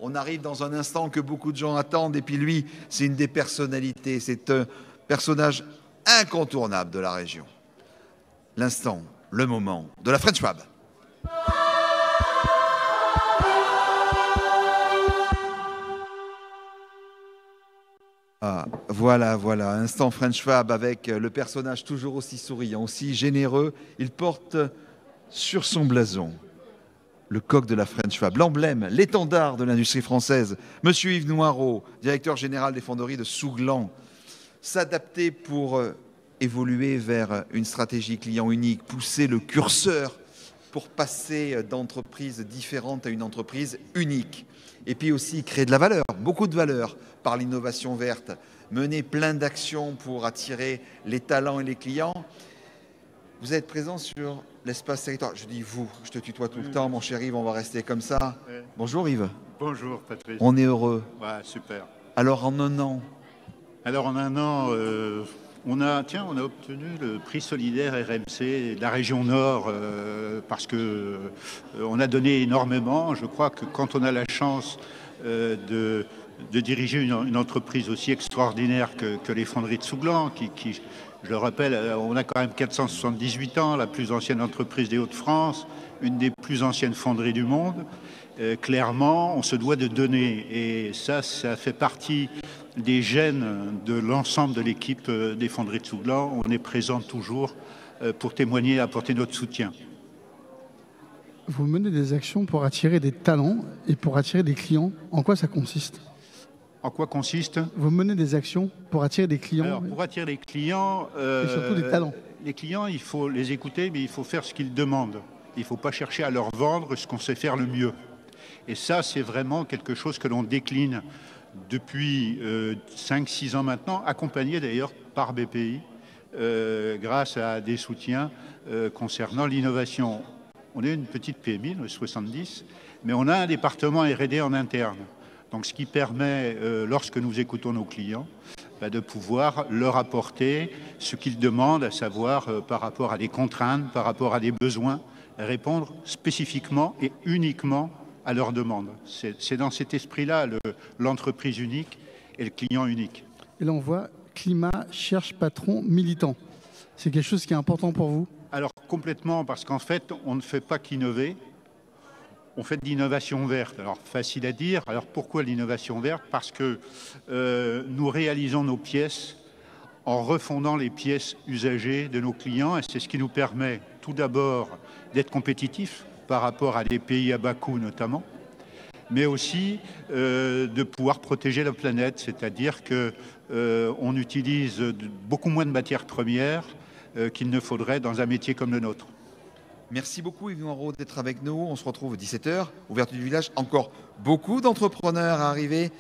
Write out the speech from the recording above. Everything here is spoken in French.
On arrive dans un instant que beaucoup de gens attendent. Et puis lui, c'est une des personnalités. C'est un personnage incontournable de la région. L'instant, le moment de la French Fab. Ah, voilà, instant French Fab avec le personnage toujours aussi souriant, aussi généreux. Il porte sur son blason le coq de la French Fab, l'emblème, l'étendard de l'industrie française. Monsieur Yves Noireau, directeur général des fonderies de Souglan, s'adapter pour évoluer vers une stratégie client unique, pousser le curseur pour passer d'entreprises différentes à une entreprise unique. Et puis aussi créer de la valeur, beaucoup de valeur par l'innovation verte, mener plein d'actions pour attirer les talents et les clients. Vous êtes présent sur l'espace territoire. Je dis vous, je te tutoie tout le temps, mon cher Yves, on va rester comme ça. Ouais. Bonjour Yves. Bonjour Patrice. On est heureux. Ouais, super. Alors en un an, on a obtenu le prix solidaire RMC de la région Nord parce que on a donné énormément. Je crois que quand on a la chance de diriger une entreprise aussi extraordinaire que les fonderies de Souglan, qui, je le rappelle, on a quand même 478 ans, la plus ancienne entreprise des Hauts-de-France, une des plus anciennes fonderies du monde. Clairement, on se doit de donner. Et ça fait partie des gènes de l'ensemble de l'équipe des fonderies de Souglan. On est présent toujours pour témoigner et apporter notre soutien. Vous menez des actions pour attirer des talents et pour attirer des clients. En quoi ça consiste ? En quoi consiste ? Vous menez des actions pour attirer des clients. Alors, pour attirer les clients... et surtout des talents. Les clients, il faut les écouter, mais il faut faire ce qu'ils demandent. Il ne faut pas chercher à leur vendre ce qu'on sait faire le mieux. Et ça, c'est vraiment quelque chose que l'on décline depuis 5-6 ans maintenant, accompagné d'ailleurs par BPI, grâce à des soutiens concernant l'innovation. On est une petite PMI, 70, mais on a un département R&D en interne. Donc, ce qui permet, lorsque nous écoutons nos clients, de pouvoir leur apporter ce qu'ils demandent, à savoir par rapport à des contraintes, par rapport à des besoins, répondre spécifiquement et uniquement à leurs demandes. C'est dans cet esprit-là l'entreprise unique et le client unique. Et là, on voit climat, cherche, patron, militant. C'est quelque chose qui est important pour vous ? Alors, complètement, parce qu'en fait, on ne fait pas qu'innover. On fait de l'innovation verte. Alors, facile à dire. Alors, pourquoi l'innovation verte ? Parce que nous réalisons nos pièces en refondant les pièces usagées de nos clients. Et c'est ce qui nous permet, tout d'abord, d'être compétitifs par rapport à des pays à bas coût notamment, mais aussi de pouvoir protéger la planète. C'est-à-dire qu'on utilise beaucoup moins de matières premières qu'il ne faudrait dans un métier comme le nôtre. merci beaucoup Yves Noireau d'être avec nous. On se retrouve à 17h, ouverture du village. Encore beaucoup d'entrepreneurs à arriver.